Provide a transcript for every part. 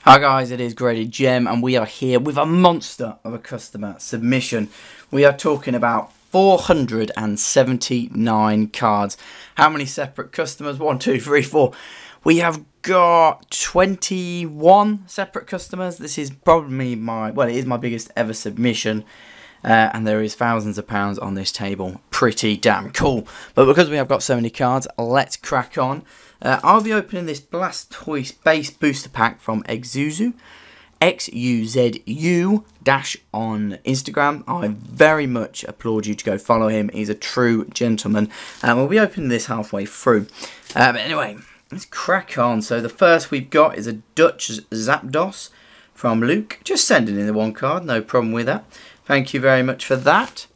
Hi guys, it is Graded Gem and we are here with a monster of a customer submission. We are talking about 479 cards. How many separate customers? 1, 2, 3, 4. We have got 21 separate customers. This is probably it is my biggest ever submission. And there is thousands of pounds on this table. Pretty damn cool. But because we have got so many cards, let's crack on. I'll be opening this Blastoise base booster pack from Xuzu, XUZU on Instagram. I very much applaud you to go follow him. He's a true gentleman. And we'll be opening this halfway through. But anyway, let's crack on. So the first we've got is a Dutch Zapdos from Luke. Just sending in the one card, no problem with that. Thank you very much for that.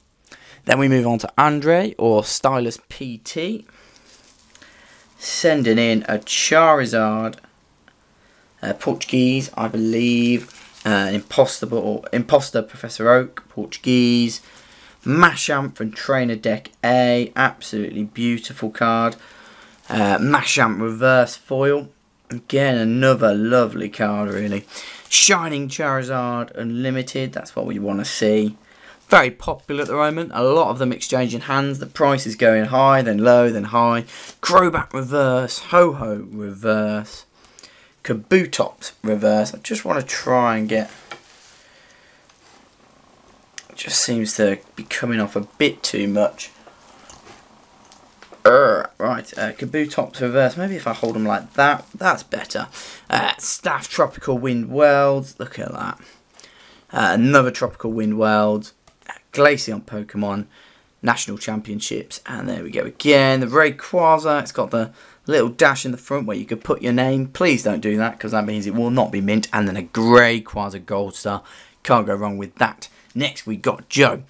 Then we move on to Andre, or Stylus PT. Sending in a Charizard, Portuguese, I believe. Imposter Professor Oak, Portuguese. Machamp from Trainer Deck A, absolutely beautiful card. Machamp Reverse Foil, again another lovely card really. Shining Charizard Unlimited, that's what we want to see. Very popular at the moment, a lot of them exchanging hands. The price is going high, then low, then high. Crobat Reverse, Ho-Ho Reverse, Kabutops Reverse. I just want to try and get... It just seems to be coming off a bit too much. Kabutops Reverse. Maybe if I hold them like that, that's better. Staff Tropical Wind Worlds. Look at that. Another Tropical Wind Worlds. Glaceon Pokemon National Championships. And there we go again. The Rayquaza. It's got the little dash in the front where you could put your name. Please don't do that because that means it will not be mint. And then a Rayquaza Gold Star. Can't go wrong with that. Next we got Joe.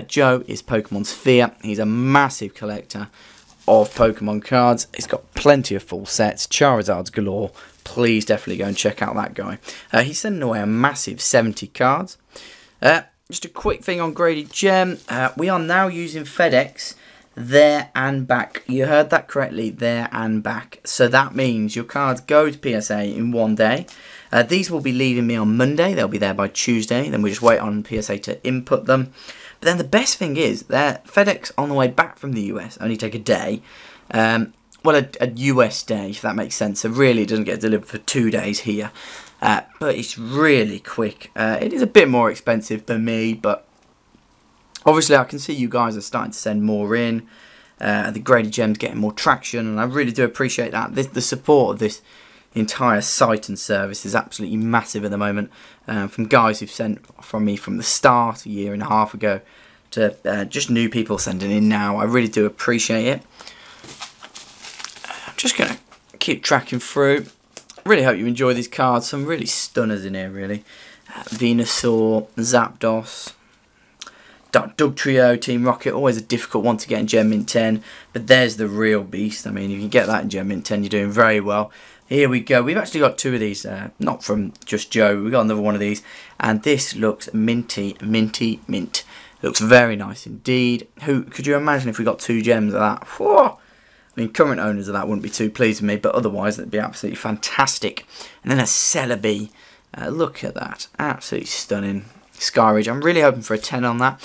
Joe is Pokemon Sphere. He's a massive collector of Pokemon cards. He's got plenty of full sets, Charizards galore. Please definitely go and check out that guy. He's sending away a massive 70 cards. Just a quick thing on Graded Gem. We are now using FedEx there and back. You heard that correctly, there and back. So that means your cards go to PSA in one day. These will be leaving me on Monday. They'll be there by Tuesday. Then we just wait on PSA to input them. But then the best thing is that FedEx on the way back from the US only take a day. A US day, if that makes sense. So really it doesn't get delivered for 2 days here. But it's really quick. It is a bit more expensive than me, but obviously I can see you guys are starting to send more in. The Graded Gem's getting more traction, and I really do appreciate that. The support of this entire site and service is absolutely massive at the moment, from guys who've sent from me from the start a year and a half ago to just new people sending in now. I really do appreciate it. I'm just going to keep tracking through. Really hope you enjoy these cards. Some really stunners in here really. Venusaur, Zapdos, Dugtrio, Team Rocket, always a difficult one to get in Gem Mint 10, but there's the real beast. I mean, if you can get that in Gem Mint 10, you're doing very well. Here we go. We've actually got 2 of these, not from just Joe. We've got another one of these, and this looks minty, minty, mint. Looks very nice indeed. Who could you imagine if we got 2 gems of that? Whoa! I mean, current owners of that wouldn't be too pleased with me, but otherwise that'd be absolutely fantastic. And then a Celebi. Look at that. Absolutely stunning. Skyridge. I'm really hoping for a 10 on that.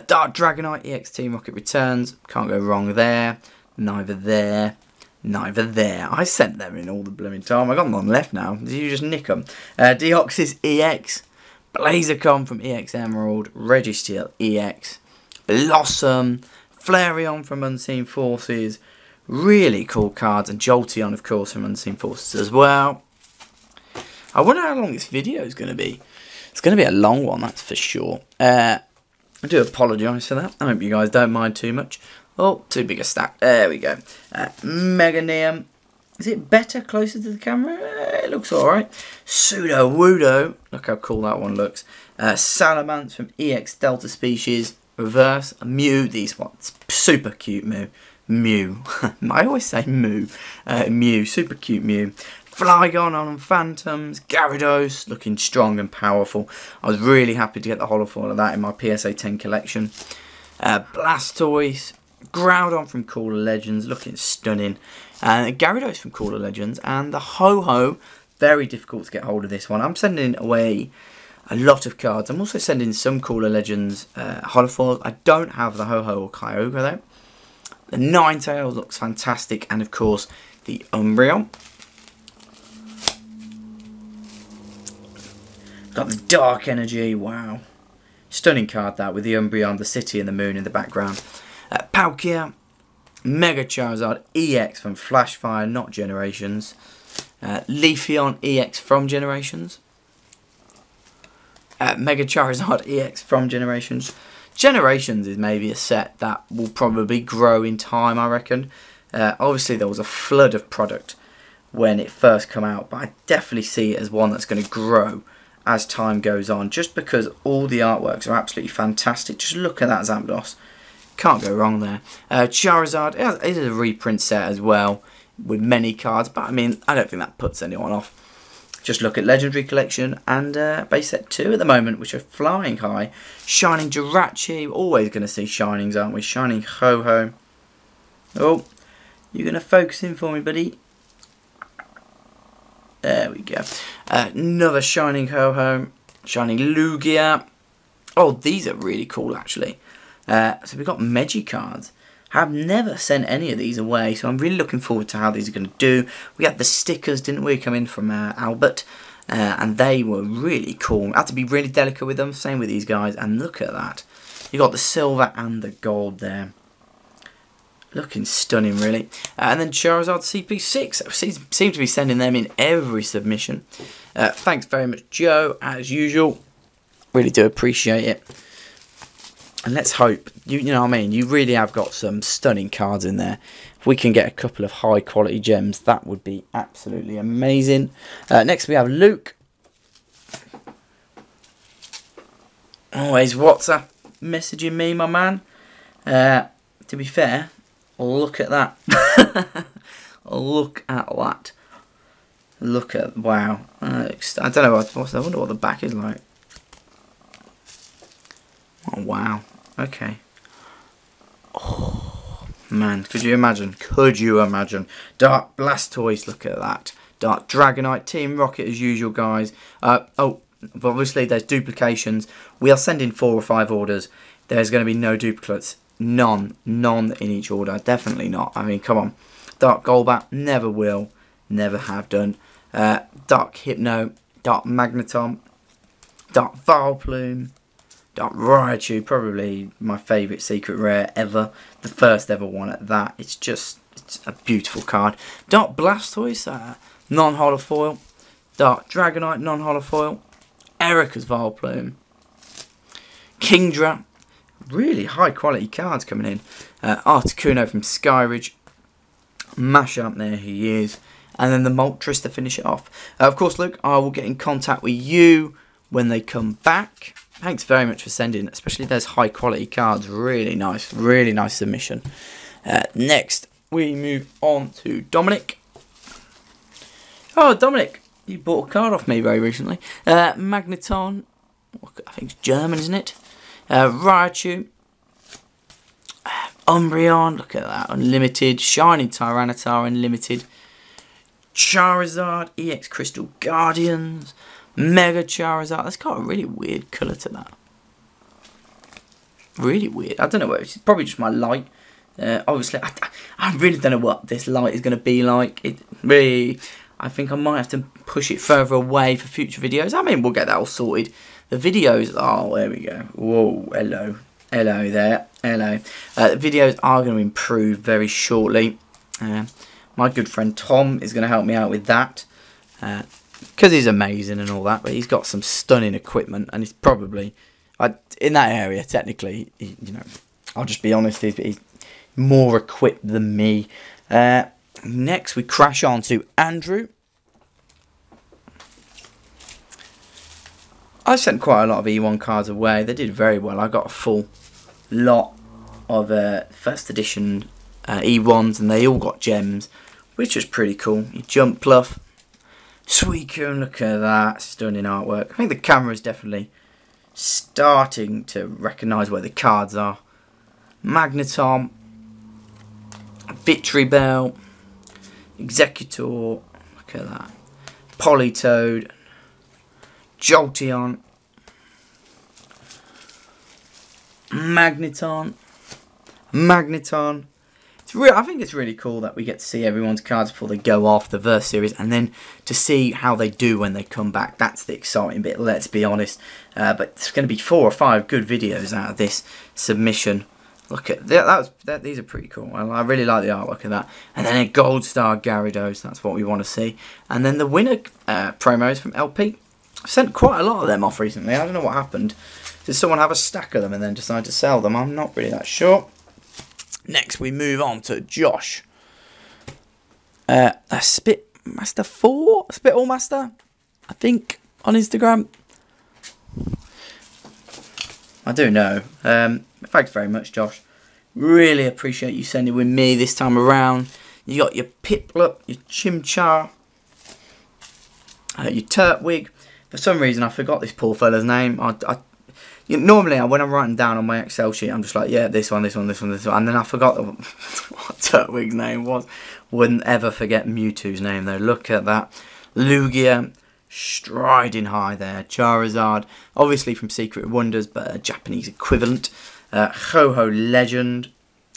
Dark Dragonite, EX Team Rocket returns. Can't go wrong there. Neither there. Neither there. I sent them in all the blooming time. I got them on left now. Did you just nick them? Deoxys EX. Blaziken from EX Emerald. Registeel EX. Blossom. Flareon from Unseen Forces. Really cool cards. And Jolteon, of course, from Unseen Forces as well. I wonder how long this video is going to be. It's going to be a long one, that's for sure. I do apologise for that. I hope you guys don't mind too much. Oh, too big a stack. There we go. Meganium. Is it better closer to the camera? It looks alright. Sudowoodo. Look how cool that one looks. Salamence from EX Delta Species. Reverse. Mew. These ones. Super cute Mew. Mew. I always say Moo. Mew. Super cute Mew. Flygon on Phantoms. Gyarados. Looking strong and powerful. I was really happy to get the holofoil of that in my PSA 10 collection. Blastoise. Groudon from Cooler Legends, looking stunning. Gyarados from Cooler Legends, and the Ho-Ho very difficult to get hold of this one. I'm sending away a lot of cards. I'm also sending some Cooler Legends holofoils. I don't have the Ho-Ho or Kyogre though. The Ninetales looks fantastic, and of course the Umbreon. Got the Dark Energy, wow. Stunning card that, with the Umbreon, the city and the moon in the background. Palkia, Mega Charizard EX from Flashfire, not Generations. Leafeon EX from Generations. Mega Charizard EX from Generations. Generations is maybe a set that will probably grow in time, I reckon. Obviously there was a flood of product when it first came out, but I definitely see it as one that's going to grow as time goes on, just because all the artworks are absolutely fantastic. Just look at that Zapdos. Can't go wrong there. Charizard, it is a reprint set as well, with many cards, but I mean, I don't think that puts anyone off. Just look at Legendary Collection and base set 2 at the moment, which are flying high. Shining Jirachi, always going to see Shinings, aren't we? Shining Ho-Ho. Oh, you're going to focus in for me, buddy. There we go. Another Shining Ho-Ho. Shining Lugia. Oh, these are really cool, actually. So we've got Meiji cards. I've never sent any of these away, so I'm really looking forward to how these are going to do. We had the stickers, didn't we, come in from Albert, and they were really cool. I had to be really delicate with them, same with these guys, and look at that. You got the silver and the gold there. Looking stunning, really. And then Charizard CP6. Seem to be sending them in every submission. Thanks very much, Joe, as usual. Really do appreciate it. And let's hope, you know what I mean, you really have got some stunning cards in there. If we can get a couple of high quality gems, that would be absolutely amazing. Next we have Luke. Always WhatsApp messaging me, my man. To be fair, look at that. Look at that. Look at, wow. I don't know, I wonder what the back is like. Oh, wow. Okay. Oh, man. Could you imagine? Could you imagine? Dark Blastoise, look at that. Dark Dragonite, Team Rocket as usual, guys. Oh, obviously there's duplications. We are sending 4 or 5 orders. There's going to be no duplicates. None in each order. Definitely not. I mean, come on. Dark Golbat, never will. Never have done. Dark Hypno, Dark Magneton, Dark Vileplume, Dark Raichu, probably my favourite secret rare ever. The first ever one at that. It's a beautiful card. Dark Blastoise, non-holofoil. Dark Dragonite, non-holofoil. Erica's Vileplume. Kingdra. Really high quality cards coming in. Articuno from Skyridge. Mashup, there he is. And then the Moltres to finish it off. Of course, Luke, I will get in contact with you when they come back. Thanks very much for sending, especially those high quality cards. Really nice submission. Next, we move on to Dominic. Oh, Dominic, you bought a card off me very recently. Magneton, I think it's German, isn't it? Raichu. Umbreon, look at that, Unlimited. Shining Tyranitar, Unlimited. Charizard, EX Crystal Guardians. Mega Charizard. That's got a really weird colour to that. Really weird. I don't know what. It's probably just my light. Obviously, I really don't know what this light is going to be like. It really, I think I might have to push it further away for future videos. I mean, we'll get that all sorted. The videos. Oh, there we go. Whoa, hello. Hello there. Hello. The videos are going to improve very shortly. My good friend Tom is going to help me out with that. Because he's amazing and all that, but he's got some stunning equipment, and he's probably in that area technically. You know, I'll just be honest, he's more equipped than me. Next, we crash on to Andrew. I sent quite a lot of E1 cards away. They did very well. I got a full lot of first edition E1s, and they all got gems, which was pretty cool. You jump Pluff. Suicune, look at that, stunning artwork. I think the camera is definitely starting to recognise where the cards are. Magneton, Victory Bell, Executor, look at that. Politoed, Jolteon, Magneton. I think it's really cool that we get to see everyone's cards before they go off the Verse series, and then to see how they do when they come back. That's the exciting bit, let's be honest. But there's going to be 4 or 5 good videos out of this submission. Look at that. These are pretty cool. I really like the artwork of that. And then a Gold Star Gyarados. That's what we want to see. And then the winner promos from LP. I've sent quite a lot of them off recently. I don't know what happened. Did someone have a stack of them and then decide to sell them? I'm not really that sure. Next, we move on to Josh. A Spitmaster 4? Spitall Master? I think, on Instagram. I do know. Thanks very much, Josh. Really appreciate you sending with me this time around. You got your Piplup, your Chimchar, your Turtwig. For some reason, I forgot this poor fella's name. Normally, when I'm writing down on my Excel sheet, I'm just like, yeah, this one. And then I forgot what Turtwig's name was. Wouldn't ever forget Mewtwo's name, though. Look at that. Lugia, striding high there. Charizard, obviously from Secret Wonders, but a Japanese equivalent. Ho-Ho Legend.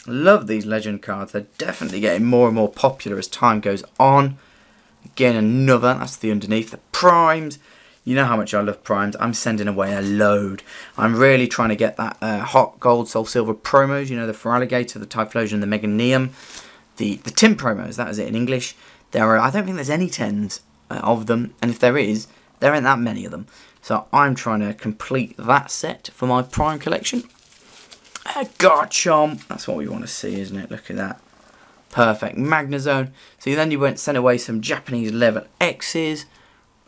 Love these Legend cards. They're definitely getting more and more popular as time goes on. Again, another. That's the underneath. The Primes. You know how much I love Primes. I'm sending away a load. I'm really trying to get that Hot Gold, Soul Silver promos. You know, the Feraligatr, the Typhlosion, the Meganium. The Tin promos, that is it in English. I don't think there's any 10s of them. And if there is, there ain't that many of them. So I'm trying to complete that set for my Prime collection. Garchomp. That's what we want to see, isn't it? Look at that. Perfect. Magnezone. So then you sent away some Japanese level X's.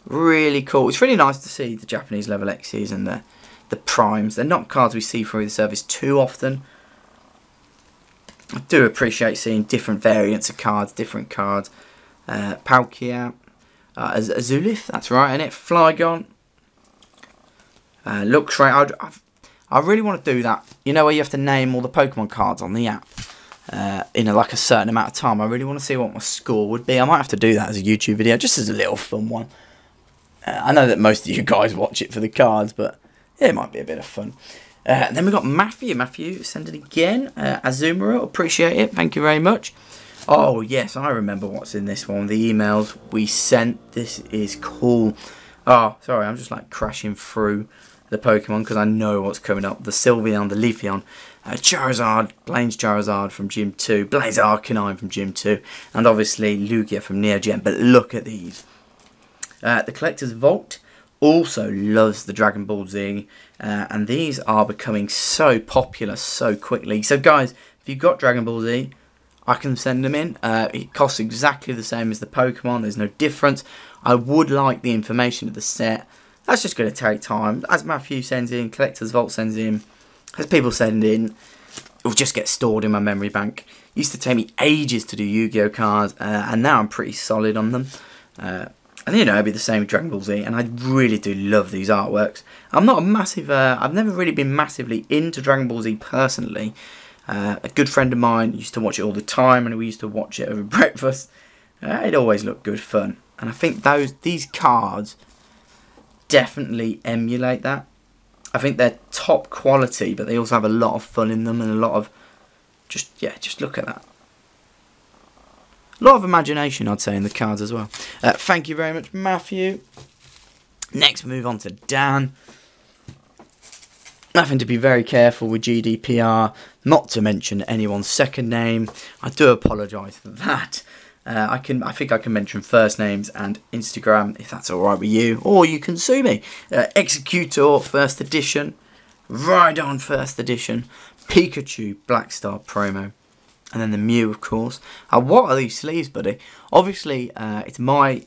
Really cool. It's really nice to see the Japanese level X's and the Primes. They're not cards we see through the service too often. I do appreciate seeing different variants of cards, different cards. Palkia, Azulith, that's right, and it Flygon. Luxray. I really want to do that. You know where you have to name all the Pokemon cards on the app in like a certain amount of time. I really want to see what my score would be. I might have to do that as a YouTube video, just as a little fun one. I know that most of you guys watch it for the cards, but yeah, it might be a bit of fun. Then we've got Matthew. Matthew, send it again. Azumarill, appreciate it. Thank you very much. Oh, yes, I remember what's in this one. The emails we sent. This is cool. Oh, sorry, I'm just like crashing through the Pokemon because I know what's coming up. The Sylveon, the Leafeon, Charizard, Blaine's Charizard from Gym 2, Blaze Arcanine from Gym 2, and obviously Lugia from Neo Gem. But look at these. The Collector's Vault also loves the Dragon Ball Z, and these are becoming so popular so quickly. So guys, if you've got Dragon Ball Z, I can send them in. It costs exactly the same as the Pokemon. There's no difference. I would like the information of the set. That's just going to take time. As Matthew sends in, Collector's Vault sends in, as people send in, it will just get stored in my memory bank. It used to take me ages to do Yu-Gi-Oh cards, and now I'm pretty solid on them. And you know, it'd be the same with Dragon Ball Z, and I really do love these artworks. I'm not a massive, I've never really been massively into Dragon Ball Z personally. A good friend of mine used to watch it all the time, and we used to watch it over breakfast. It always looked good fun, and I think these cards definitely emulate that. I think they're top quality, but they also have a lot of fun in them, and a lot of just look at that. A lot of imagination, I'd say, in the cards as well. Thank you very much, Matthew. Next, move on to Dan. Having to be very careful with GDPR, not to mention anyone's second name. I do apologise for that. I think I can mention first names and Instagram, if that's alright with you. Or you can sue me. Executor, first edition. Rhydon, first edition. Pikachu, Black Star promo. And then the Mew, of course. What are these sleeves, buddy? Obviously, it's my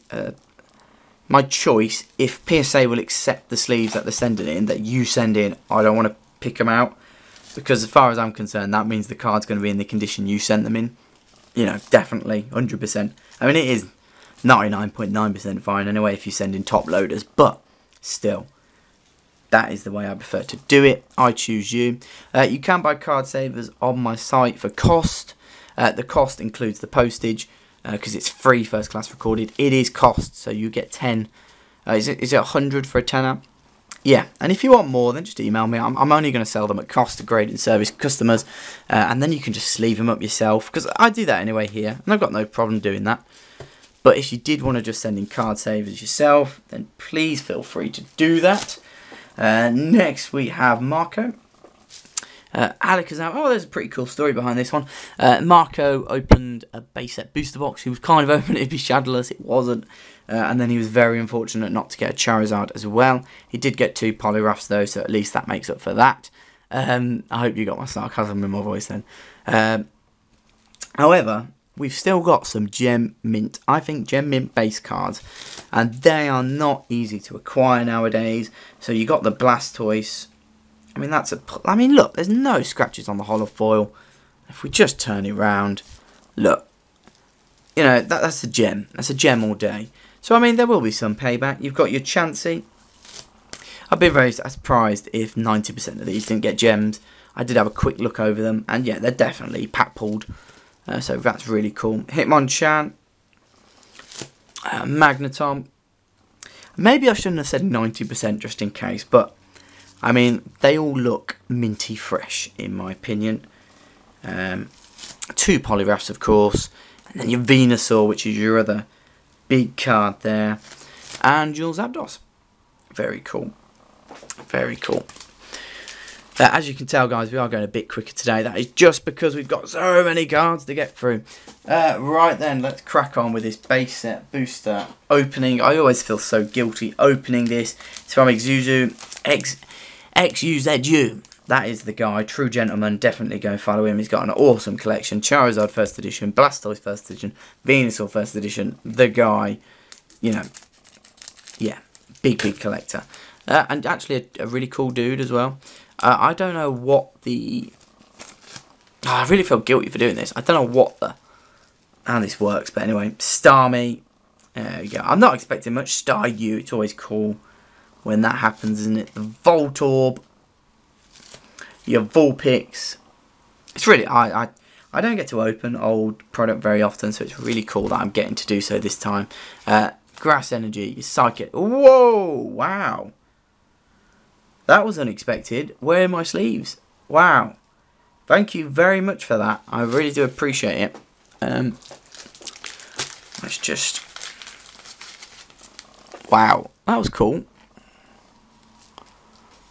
choice. If PSA will accept the sleeves that they're sending in, that you send in, I don't want to pick them out. Because as far as I'm concerned, that means the card's going to be in the condition you sent them in. You know, definitely, 100%. I mean, it is 99.9% fine anyway if you send in top loaders. But, still, that is the way I prefer to do it. I choose you. You can buy card savers on my site for cost. The cost includes the postage. because it's free first class recorded. It is cost, so you get 10. Is it 100 for a tenner? Yeah, and if you want more, then just email me. I'm only going to sell them at cost to graded service customers, and then you can just sleeve them up yourself, because I do that anyway here, and I've got no problem doing that. But if you did want to just send in card savers yourself, then please feel free to do that. Next we have Marco. Alakazam. Oh, there's a pretty cool story behind this one. Marco opened a base set booster box. He was kind of hoping it'd be Shadowless. It wasn't. And then he was very unfortunate not to get a Charizard as well. He did get 2 Poliwraths though, so at least that makes up for that. I hope you got my sarcasm in my voice then. However, we've still got some Gem Mint, I think Gem Mint base cards, and they are not easy to acquire nowadays. So you got the Blastoise. I mean, look, there's no scratches on the holo foil. If we just turn it around, look, you know, that's a gem. That's a gem all day. So, I mean, there will be some payback. You've got your Chansey. I've been very surprised if 90% of these didn't get gems. I did have a quick look over them, and yeah, they're definitely pack-pulled. So that's really cool. Hitmonchan. Magneton. Maybe I shouldn't have said 90% just in case, but I mean, they all look minty fresh, in my opinion. 2 Poliwraths, of course. And then your Venusaur, which is your other big card there. And Jules Zapdos. Very cool. Very cool. As you can tell, guys, we are going a bit quicker today. That is just because we've got so many cards to get through. Right then, let's crack on with this base set booster opening. I always feel so guilty opening this. It's from XUZU. That is the guy, true gentleman. Definitely go follow him. He's got an awesome collection. Charizard first edition, Blastoise first edition, Venusaur first edition. The guy, you know, yeah, big collector. And actually a really cool dude as well. I don't know what the... I really feel guilty for doing this. I don't know how this works, but anyway, Starmie. There we go. I'm not expecting much. Staryu, it's always cool when that happens, isn't it? The Voltorb, your Vulpix. It's really, I don't get to open old product very often, so it's really cool that I'm getting to do so this time. Grass Energy, your Psychic. Whoa, wow. That was unexpected. Where are my sleeves? Wow. Thank you very much for that. I really do appreciate it. Let's just... Wow, that was cool.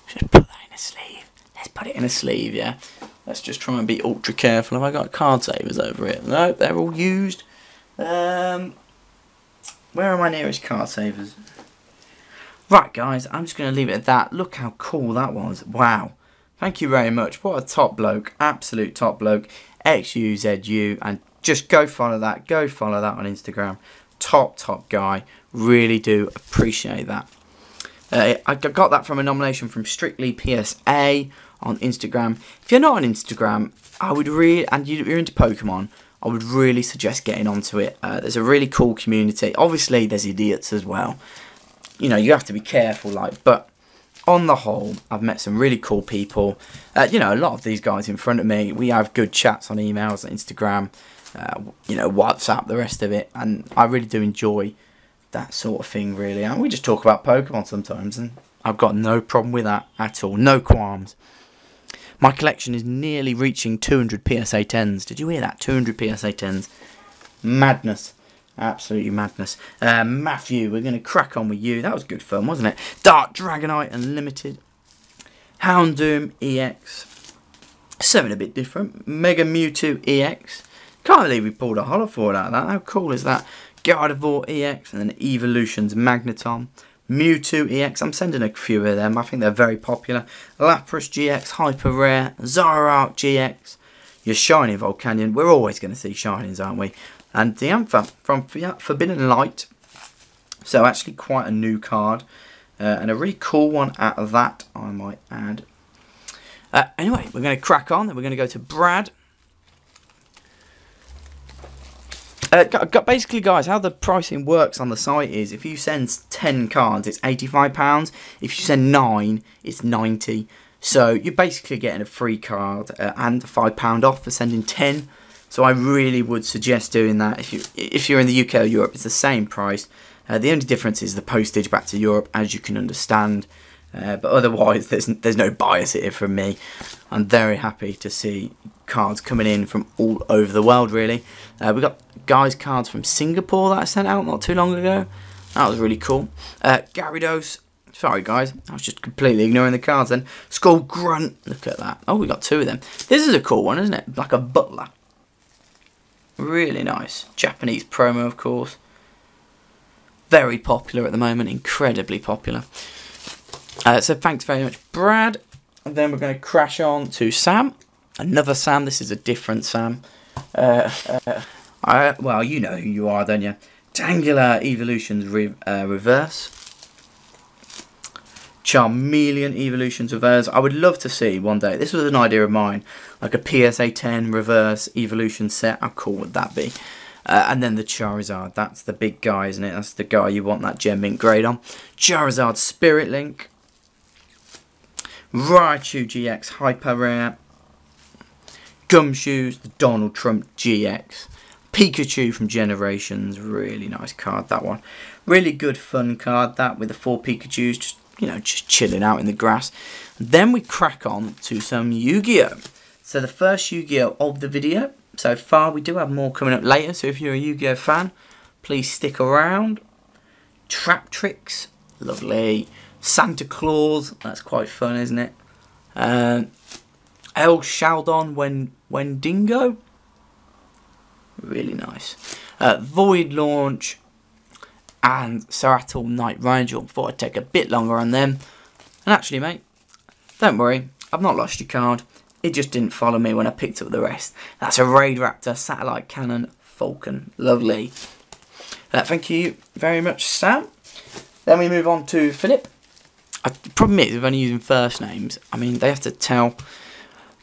Just put that in a sleeve. Let's put it in a sleeve, yeah. Let's just try and be ultra careful. Have I got card savers over it? No, they're all used. Where are my nearest card savers? Right, guys, I'm just going to leave it at that. Look how cool that was. Wow. Thank you very much. What a top bloke. Absolute top bloke. XUZU. And just go follow that. Go follow that on Instagram. Top guy. Really do appreciate that. I got that from a nomination from Strictly PSA on Instagram. If you're not on Instagram, I would really, and you're into Pokemon, I would really suggest getting onto it. There's a really cool community. Obviously, there's idiots as well. You know, you have to be careful, like, but on the whole, I've met some really cool people. You know, a lot of these guys in front of me, we have good chats on emails, on Instagram, you know, WhatsApp, the rest of it, and I really do enjoy that sort of thing, really. And we just talk about Pokemon sometimes, and I've got no problem with that at all, no qualms. My collection is nearly reaching 200 PSA 10s. Did you hear that? 200 PSA 10s. Madness. Absolutely madness. Matthew, we're going to crack on with you. That was good fun, wasn't it? Dark Dragonite Unlimited. Houndoom EX. Something a bit different. Mega Mewtwo EX. Can't believe we pulled a holo foil out of that. How cool is that? Gardevoir EX. And then Evolutions Magneton. Mewtwo EX. I'm sending a few of them. I think they're very popular. Lapras GX. Hyper Rare. Zoroark GX. Your shiny Volcanion. We're always going to see shinings, aren't we? And the Anthem from Forbidden Light. So actually quite a new card. And a really cool one at that, I might add. Anyway, we're going to crack on. Then we're going to go to Brad. Basically, guys, how the pricing works on the site is if you send 10 cards, it's £85. If you send 9, it's 90. So you're basically getting a free card and a £5 off for sending 10. So I really would suggest doing that. If you're in the UK or Europe, it's the same price. The only difference is the postage back to Europe, as you can understand. But otherwise, there's no bias here from me. I'm very happy to see cards coming in from all over the world, really. We got guys' cards from Singapore that I sent out not too long ago. That was really cool. Gyarados. Sorry, guys. I was just completely ignoring the cards then. Skull Grunt. Look at that. Oh, we got 2 of them. This is a cool one, isn't it? Like a butler. Really nice. Japanese promo, of course. Very popular at the moment. Incredibly popular. So thanks very much, Brad. And then we're going to crash on to Sam. Another Sam. This is a different Sam. Well, you know who you are, don't you? Tangular Evolutions Reverse. Charmeleon Evolutions Reverse. I would love to see one day. This was an idea of mine. Like a PSA 10 Reverse Evolution set. How cool would that be? And then the Charizard. That's the big guy, isn't it? That's the guy you want that Gem Mint grade on. Charizard Spirit Link. Raichu GX Hyper Rare. Gumshoes, the Donald Trump GX. Pikachu from Generations. Really nice card, that one. Really good fun card, that, with the 4 Pikachus. Just, you know, just chilling out in the grass. And then we crack on to some Yu-Gi-Oh! So the first Yu-Gi-Oh! Of the video so far. We do have more coming up later, so if you're a Yu-Gi-Oh! Fan, please stick around. Trap Tricks. Lovely. Santa Claus. That's quite fun, isn't it? El Shaldon Wendigo. Really nice. Void Launch and Saratul Night Ranger. Thought I'd take a bit longer on them. And actually, mate, don't worry, I've not lost your card. It just didn't follow me when I picked up the rest. That's a Raid Raptor, Satellite Cannon, Falcon. Lovely. Thank you very much, Sam. Then we move on to Philip. The problem is, with only using first names, I mean, they have to tell.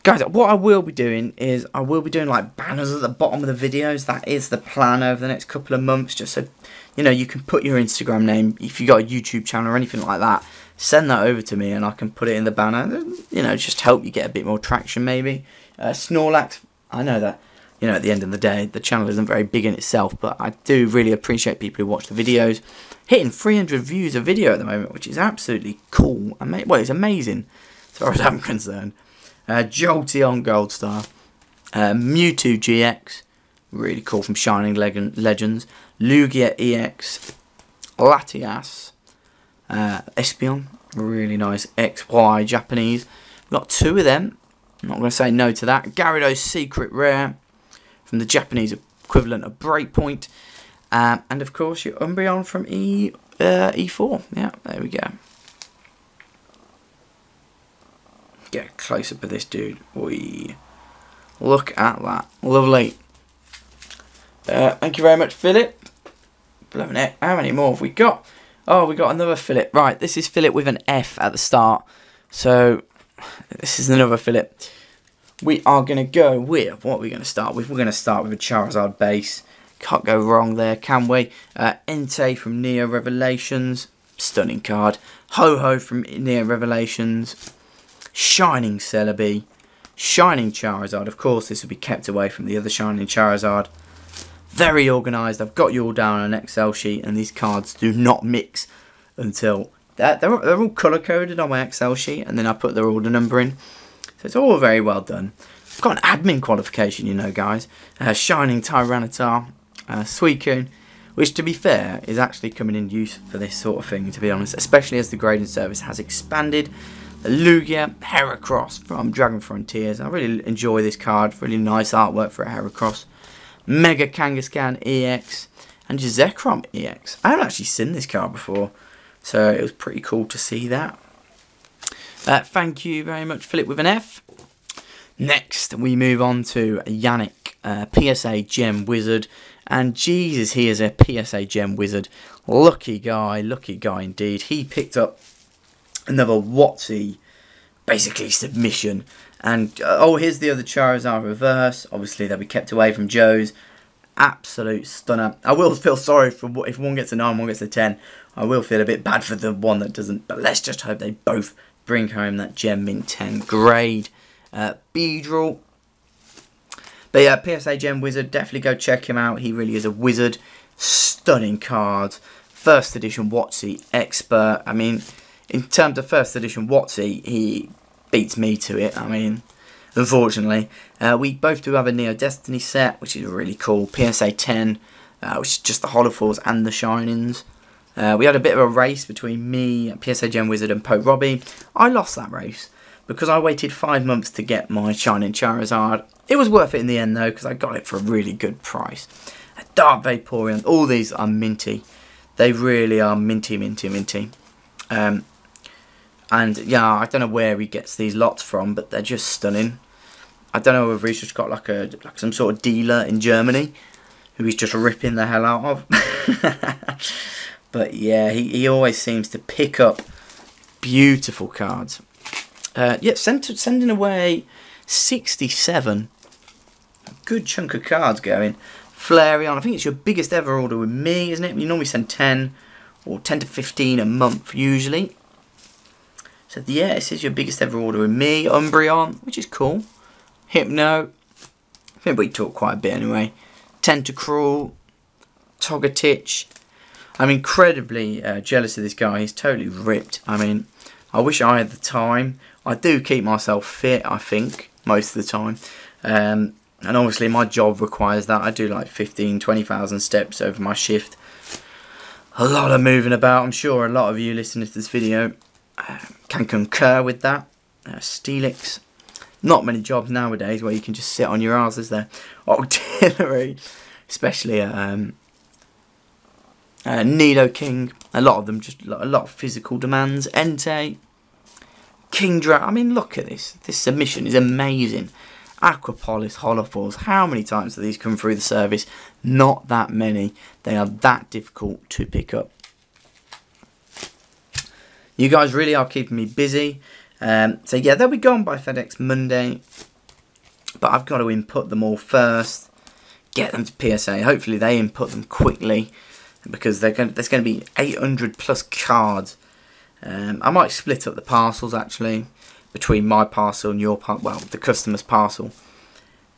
Guys, what I will be doing is, I will be doing like banners at the bottom of the videos. That is the plan over the next couple of months, just so, you know, you can put your Instagram name, if you've got a YouTube channel or anything like that, send that over to me and I can put it in the banner, you know, just help you get a bit more traction maybe. Snorlax, I know that, you know, at the end of the day, the channel isn't very big in itself, but I do really appreciate people who watch the videos. Hitting 300 views a video at the moment, which is absolutely cool. Well, it's amazing, as far as I'm concerned. Jolteon Gold Star. Mewtwo GX. Really cool, from Shining Legends. Lugia EX. Latias. Espeon. Really nice. XY Japanese. We've got 2 of them. I'm not going to say no to that. Gyarados Secret Rare. From the Japanese equivalent of Breakpoint. And of course your Umbreon from E4. Yeah, there we go. Get a close up of this dude. Oi. Look at that. Lovely. Thank you very much, Philip. Blooming heck. How many more have we got? Oh, we got another Philip. Right, this is Philip with an F at the start. So, this is another Philip. We are going to go with, what are we going to start with? We're going to start with a Charizard base. Can't go wrong there, can we? Entei from Neo Revelations. Stunning card. Ho-Ho from Neo Revelations. Shining Celebi. Shining Charizard. Of course, this will be kept away from the other Shining Charizard. Very organised. I've got you all down on an Excel sheet, and these cards do not mix until... They're all colour-coded on my Excel sheet, and then I put their order number in. So it's all very well done. I've got an admin qualification, you know, guys. Shining Tyranitar. Suicune, which, to be fair, is actually coming in use for this sort of thing, to be honest, especially as the grading service has expanded. Lugia, Heracross from Dragon Frontiers. I really enjoy this card. Really nice artwork for a Heracross. Mega Kangaskhan EX and Zekrom EX. I haven't actually seen this card before, so it was pretty cool to see that. Thank you very much, Philip with an F. Next, we move on to Yannick, PSA Gem Wizard. And Jesus, he is a PSA Gem Wizard. Lucky guy indeed. He picked up another Watsy, basically submission. And, oh, here's the other Charizard Reverse. Obviously, they'll be kept away from Joe's. Absolute stunner. I will feel sorry for if one gets a 9, one gets a 10. I will feel a bit bad for the one that doesn't. But let's just hope they both bring home that Gem Mint 10 grade. Beedrill. But yeah, PSA Gem Wizard, definitely go check him out. He really is a wizard. Stunning cards. First edition WotC expert. I mean, in terms of first edition WotC, he beats me to it. I mean, unfortunately. We both do have a Neo Destiny set, which is really cool. PSA 10, which is just the Holofours and the Shinings. We had a bit of a race between me, PSA Gem Wizard and Pope Robbie. I lost that race because I waited 5 months to get my Shining Charizard. It was worth it in the end though, because I got it for a really good price. A Dark Vaporeon, all these are minty. They really are minty, minty, minty. And yeah, I don't know where he gets these lots from, but they're just stunning. I don't know if he's just got like some sort of dealer in Germany who he's just ripping the hell out of. But yeah, he always seems to pick up beautiful cards. Yeah, sending away 67. A good chunk of cards going. Flareon, I think it's your biggest ever order with me, isn't it? You normally send 10 or 10 to 15 a month usually. So yeah, this is your biggest ever order with me. Umbreon, which is cool. Hypno, I think we talked quite a bit anyway. Tentacruel, Togetic. I'm incredibly jealous of this guy. He's totally ripped. I mean, I wish I had the time. I do keep myself fit, I think, most of the time. And obviously my job requires that. I do like 20,000 steps over my shift. A lot of moving about. I'm sure a lot of you listening to this video can concur with that. Steelix. Not many jobs nowadays where you can just sit on your arse, is there? Auxiliary. Especially Nidoking. A lot of them, just a lot of physical demands. Entei. Kingdra. I mean, look at this. This submission is amazing. Aquapolis, Holofours. How many times do these come through the service? Not that many. They are that difficult to pick up. You guys really are keeping me busy. So yeah, they'll be gone by FedEx Monday. But I've got to input them all first. Get them to PSA. Hopefully they input them quickly. Because there's going to be 800 plus cards. I might split up the parcels actually. Between my parcel and your parcel. Well, the customer's parcel.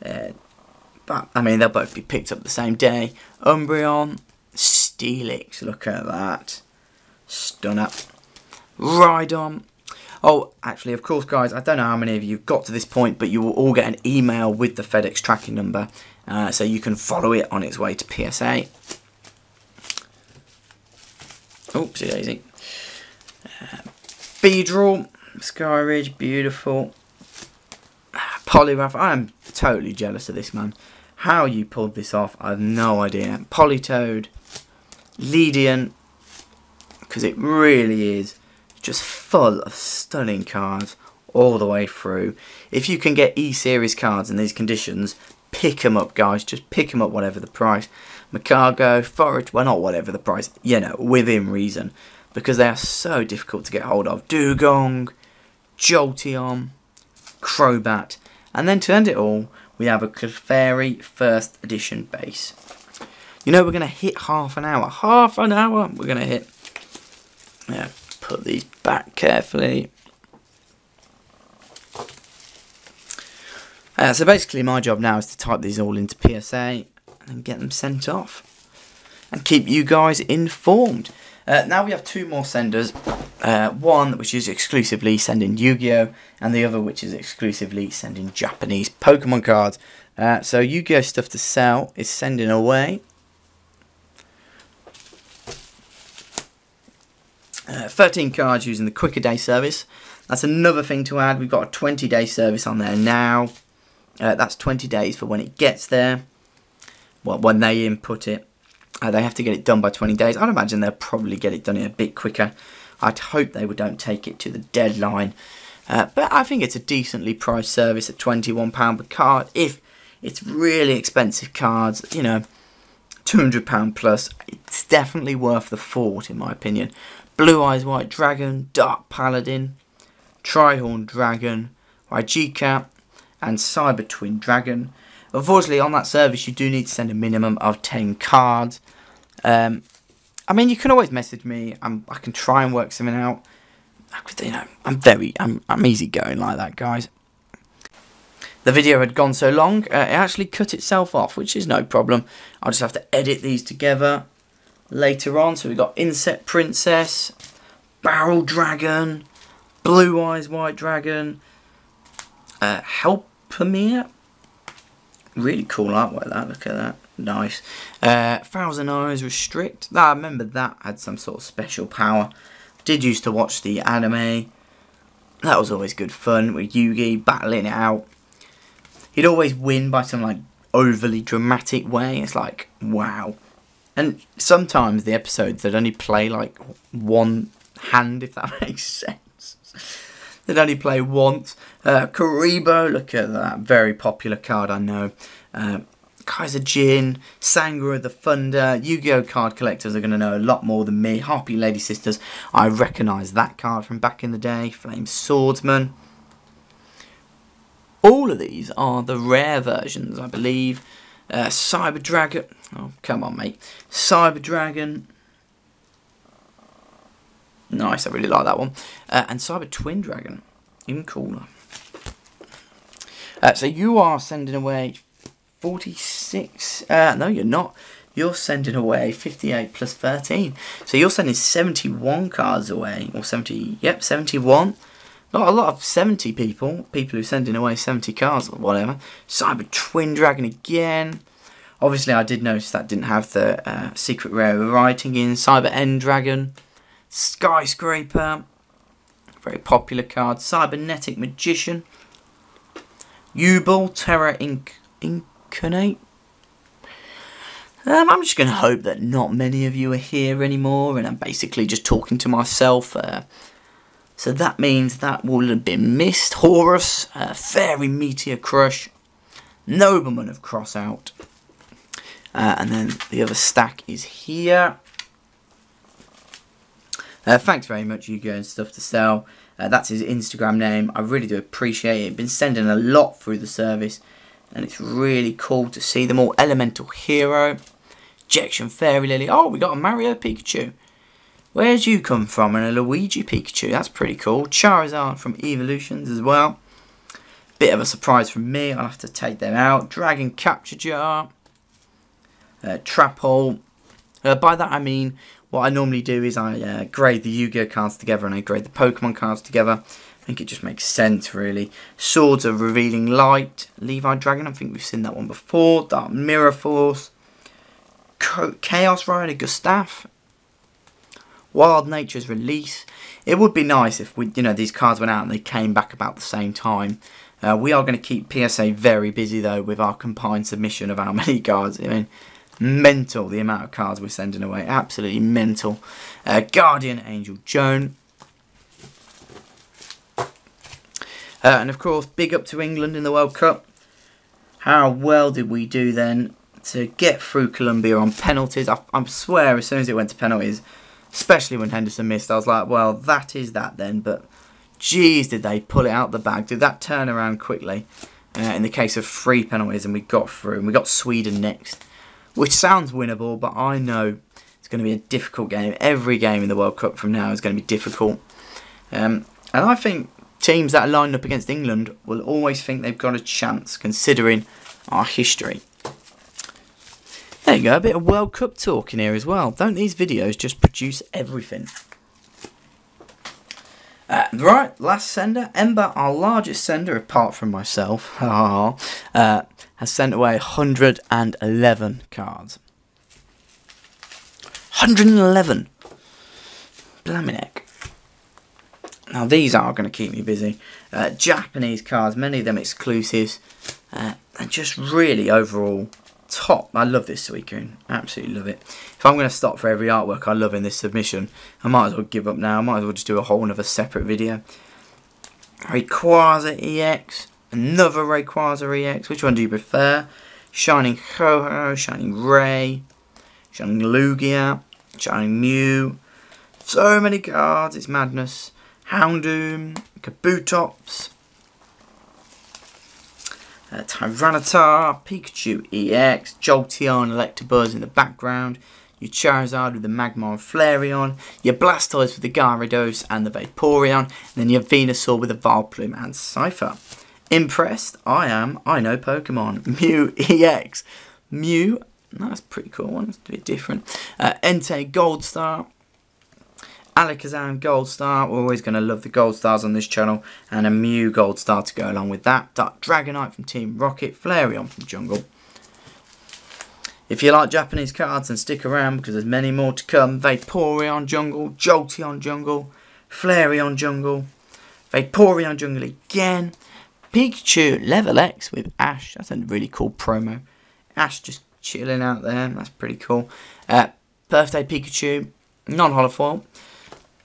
But, I mean, they'll both be picked up the same day. Umbreon. Steelix. Look at that. Stunner. Rhydon. Oh, actually, of course, guys, I don't know how many of you have got to this point, but you will all get an email with the FedEx tracking number, so you can follow it on its way to PSA. Oopsie daisy. Beedrill, Skyridge, beautiful. Poliwrath, I am totally jealous of this, man. How you pulled this off, I have no idea. Politoed, Leafeon, because it really is just full of stunning cards all the way through. If you can get E-Series cards in these conditions, pick them up, guys. Just pick them up, whatever the price. Macargo, Forage, well, not whatever the price, you know, within reason. Because they are so difficult to get hold of. Dugong, Jolteon, Crobat. And then to end it all, we have a Clefairy first edition base. You know, we're going to hit half an hour. Half an hour we're going to hit. Yeah, put these back carefully. So basically my job now is to type these all into PSA and get them sent off. And keep you guys informed. Now we have two more senders. One which is exclusively sending Yu-Gi-Oh! And the other which is exclusively sending Japanese Pokemon cards. So Yu-Gi-Oh! Stuff to sell is sending away. 13 cards using the quicker day service. That's another thing to add. We've got a 20-day service on there now. That's 20 days for when it gets there. Well, when they input it. They have to get it done by 20 days. I'd imagine they'll probably get it done a bit quicker. I'd hope they don't take it to the deadline. But I think it's a decently priced service at £21 per card. If it's really expensive cards, you know, £200 plus, it's definitely worth the thought in my opinion. Blue Eyes White Dragon, Dark Paladin, Trihorn Dragon, Raijika, and Cyber Twin Dragon. Unfortunately, on that service, you do need to send a minimum of 10 cards. I mean, you can always message me. I can try and work something out. You know, I'm easygoing like that, guys. the video had gone so long, it actually cut itself off, which is no problem. I'll just have to edit these together later on. So we've got Insect Princess, Barrel Dragon, Blue Eyes White Dragon, Helpamere. Really cool artwork that, look at that, nice. Thousand Eyes Restrict, I remember that had some sort of special power. Did used to watch the anime, that was always good fun with Yugi battling it out. He'd always win by some like overly dramatic way, it's like, wow. And sometimes the episodes they'd only play like one hand, if that makes sense. They'd only play once. Karibo, look at that, very popular card, I know. Kaiser Jin, Sangura the Thunder. Yu-Gi-Oh card collectors are going to know a lot more than me. Harpy Lady Sisters, I recognise that card from back in the day. Flame Swordsman. All of these are the rare versions, I believe. Cyber Dragon. Oh, come on, mate. Cyber Dragon. Nice, I really like that one. And Cyber Twin Dragon. Even cooler. So you are sending away 46. No, you're not. You're sending away 58 plus 13. So you're sending 71 cards away. Or 70. Yep, 71. Not a lot of 70 people. People who are sending away 70 cards or whatever. Cyber Twin Dragon again. Obviously, I did notice that didn't have the secret rare writing in. Cyber End Dragon. Skyscraper. Very popular card. Cybernetic Magician. Ubel. Terra Incarnate. I'm just going to hope that not many of you are here anymore, and I'm basically just talking to myself. So that means that will have been missed. Horus, Fairy Meteor Crush, Nobleman of Crossout, and then the other stack is here. Thanks very much, Yu-Gi-Oh and Stuff to Sell. That's his Instagram name. I really do appreciate it. Been sending a lot through the service, and it's really cool to see them all. Elemental Hero, Ejection Fairy Lily. Oh, we got a Mario Pikachu. Where'd you come from? And a Luigi Pikachu. That's pretty cool. Charizard from Evolutions as well. Bit of a surprise from me. I'll have to take them out. Dragon Capture Jar. Trap Hole. By that I mean, what I normally do is I grade the Yu-Gi-Oh cards together and I grade the Pokemon cards together. I think it just makes sense, really. Swords of Revealing Light. Levi Dragon. I think we've seen that one before. Dark Mirror Force. Chaos Rider Gustav. Wild Nature's Release. It would be nice if these cards went out and they came back about the same time. We are going to keep PSA very busy though with our combined submission of how many cards. I mean, mental the amount of cards we're sending away. Absolutely mental. Guardian Angel Joan. And of course, big up to England in the World Cup. How well did we do then to get through Colombia on penalties? I swear as soon as it went to penalties, especially when Henderson missed, I was like, well, that is that then. But, geez, did they pull it out the bag. Did that turn around quickly in the case of 3 penalties, and we got through. And we got Sweden next, which sounds winnable, but I know it's going to be a difficult game. Every game in the World Cup from now is going to be difficult. And I think teams that are lined up against England will always think they've got a chance, considering our history. There you go, a bit of World Cup talk in here as well. Don't these videos just produce everything? Right, last sender. Ember, our largest sender, apart from myself, has sent away 111 cards. 111! Blammy. Now these are going to keep me busy. Japanese cards, many of them exclusives, and just really overall top. I love this Suicune, absolutely love it. If I'm going to stop for every artwork I love in this submission, I might as well give up now. I might as well just do a whole other separate video. Rayquaza EX, another Rayquaza EX. Which one do you prefer? Shining Ho-Ho, Shining Ray, Shining Lugia, Shining Mew. So many cards, it's madness. Houndoom, Kabutops, Tyranitar, Pikachu EX, Jolteon, Electabuzz in the background, your Charizard with the Magmar and Flareon, your Blastoise with the Gyarados and the Vaporeon, and then your Venusaur with the Vileplume and Cypher. Impressed? I am. I know Pokemon. Mew EX. Mew. That's a pretty cool one. It's a bit different. Entei Gold Star. Alakazam Gold Star. We're always going to love the Gold Stars on this channel. And a Mew Gold Star to go along with that. Dark Dragonite from Team Rocket. Flareon from Jungle. If you like Japanese cards, then stick around because there's many more to come. Vaporeon Jungle. Jolteon Jungle. Flareon Jungle. Vaporeon Jungle again. Pikachu Level X with Ash. That's a really cool promo. Ash just chilling out there. That's pretty cool. Birthday Pikachu. Non-holofoil.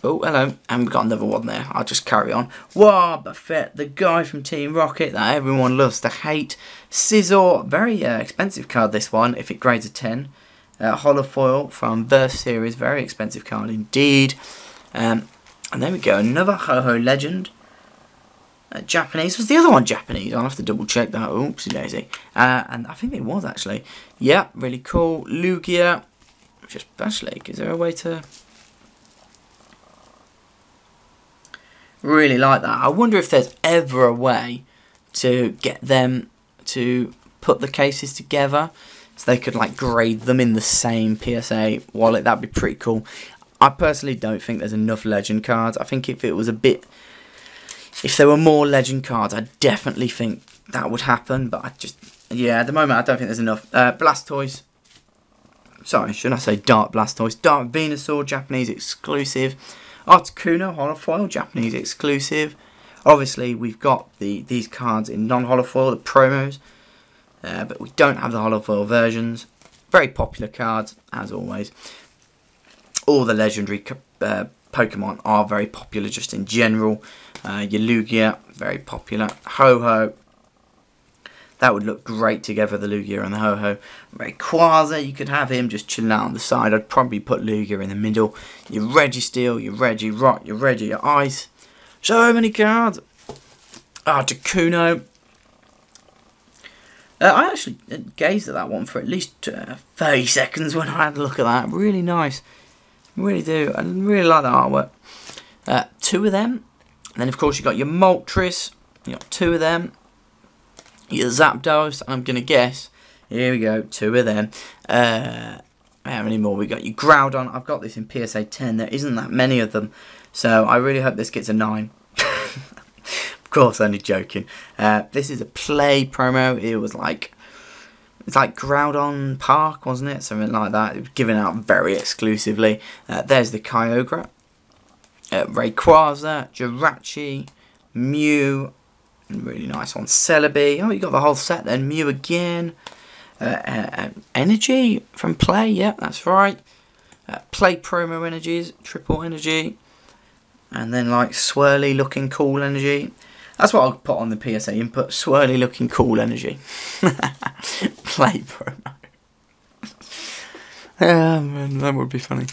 Oh, hello. And we've got another one there. I'll just carry on. Wobbuffet, the guy from Team Rocket that everyone loves to hate. Scizor. Very expensive card, this one, if it grades a 10. Holofoil from Verse Series. Very expensive card indeed. And there we go. Another Ho-Ho Legend. Japanese. Was the other one Japanese? I'll have to double check that. Oopsie daisy. And I think it was actually. Yeah, really cool. Lugia. Just Bashlake. Is there a way to... Really like that. I wonder if there's ever a way to get them to put the cases together so they could like grade them in the same PSA wallet. That'd be pretty cool. I personally don't think there's enough legend cards. I think if it was a bit... If there were more legend cards, I definitely think that would happen. But I just... Yeah, at the moment, I don't think there's enough. Blastoise. Sorry, should I say Dark Blastoise? Dark Venusaur, Japanese exclusive. Articuno, holofoil, Japanese exclusive. Obviously, we've got these cards in non-holofoil, the promos. But we don't have the holofoil versions. Very popular cards, as always. All the legendary Pokemon are very popular just in general. Your Lugia, very popular. Ho-Ho. That would look great together, the Lugia and the Ho-Ho. Rayquaza, you could have him just chilling out on the side. I'd probably put Lugia in the middle. Your Registeel, your Regirock, your Reggie, your Ice. So many cards. Articuno. I actually gazed at that one for at least 30 seconds when I had a look at that. Really nice. Really do. I really like the artwork. Two of them. And then, of course, you've got your Moltres. You've got two of them. Your Zapdos. I'm going to guess. Here we go. Two of them. How many more we got? Your Groudon. I've got this in PSA 10. There isn't that many of them. So I really hope this gets a 9. Of course, only joking. This is a play promo. It was like... It's like Groudon Park, wasn't it? Something like that. It was given out very exclusively. There's the Kyogre. Rayquaza. Jirachi. Mew. Really nice one. Celebi. Oh, you got the whole set then. Mew again. Energy from Play. Yeah, that's right. Play promo energies. Triple energy. And then like swirly looking cool energy. That's what I'll put on the PSA input. Swirly looking cool energy. Play promo. Man, that would be funny.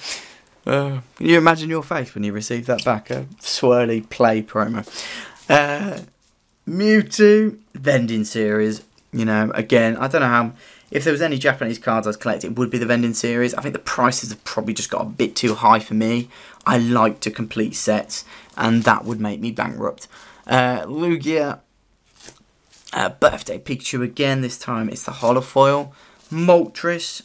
Can you imagine your face when you receive that back? A swirly play promo. Mewtwo. Vending series. You know, again, I don't know how... If there was any Japanese cards I'd collect, it would be the vending series. I think the prices have probably just got a bit too high for me. I like to complete sets, and that would make me bankrupt. Lugia. Birthday Pikachu again. This time it's the holofoil. Moltres.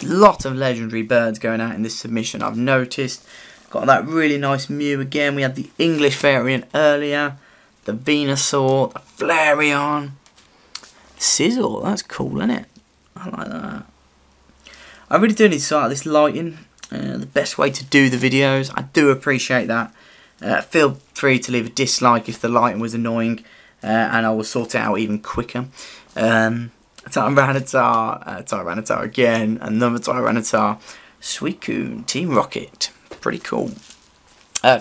Lot of legendary birds going out in this submission, I've noticed. Got that really nice Mew again. We had the English variant earlier. The Venusaur. The Flareon. Sizzle, that's cool, isn't it? I like that. I really do need to sort out this lighting. The best way to do the videos. I do appreciate that. Feel free to leave a dislike if the lighting was annoying. And I will sort it out even quicker. Tyranitar again. Another Tyranitar. Suicune, Team Rocket. Pretty cool.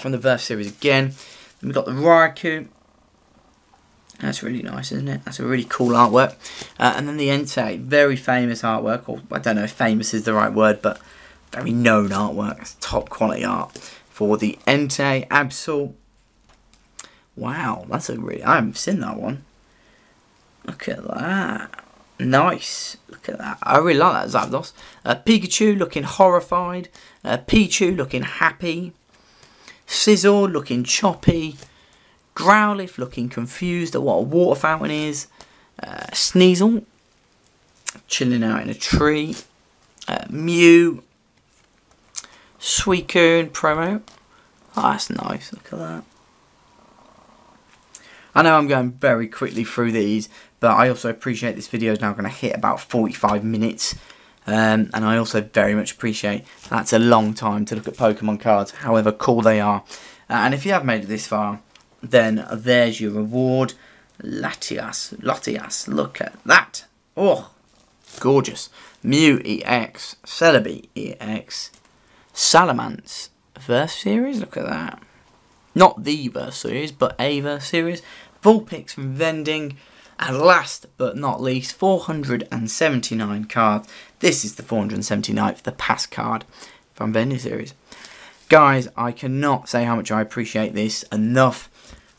From the Verse series again. Then we've got the Raikou. That's really nice, isn't it? That's a really cool artwork. And then the Entei, very famous artwork, or I don't know if famous is the right word, but very known artwork. It's top quality art for the Entei Absol. Wow, that's a really... I haven't seen that one. Look at that. Nice. Look at that. I really like that Zapdos. Pikachu looking horrified. Pichu looking happy. Scizor looking choppy. Growlithe looking confused at what a water fountain is. Sneasel chilling out in a tree. Mew. Suicune promo. Oh, that's nice. Look at that. I know I'm going very quickly through these, but I also appreciate this video is now going to hit about 45 minutes. And I also very much appreciate that's a long time to look at Pokemon cards, however cool they are. And if you have made it this far, then there's your reward. Latias, look at that. Oh, gorgeous. Mew EX, Celebi EX, Salamence Verse Series, look at that. Not the Verse Series, but a Verse Series. Vulpix from Vending. And last but not least, 479 cards. This is the 479th, the pass card from Vending Series. Guys, I cannot say how much I appreciate this enough.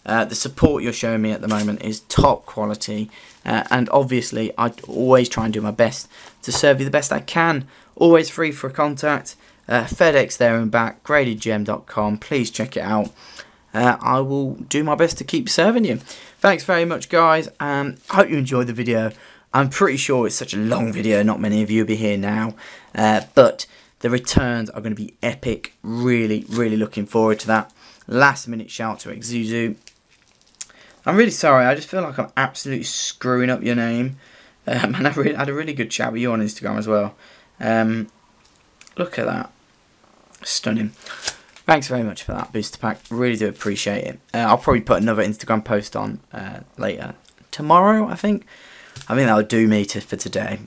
The support you're showing me at the moment is top quality. And obviously, I always try and do my best to serve you the best I can. Always free for contact. FedEx there and back, gradedgem.com. Please check it out. I will do my best to keep serving you. Thanks very much, guys. I hope you enjoyed the video. I'm pretty sure it's such a long video, not many of you will be here now. But the returns are going to be epic. Really, really looking forward to that. Last minute shout to Exuzu. I'm really sorry, I just feel like I'm absolutely screwing up your name. And I had a really good chat with you on Instagram as well. Look at that. Stunning. Thanks very much for that booster pack. Really do appreciate it. I'll probably put another Instagram post on later. Tomorrow, I think. I think that would do me for today.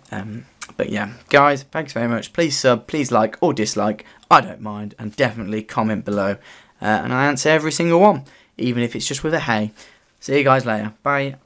But yeah, guys, thanks very much. Please sub, please like or dislike. I don't mind. And definitely comment below. And I answer every single one. Even if it's just with a hey. See you guys later. Bye.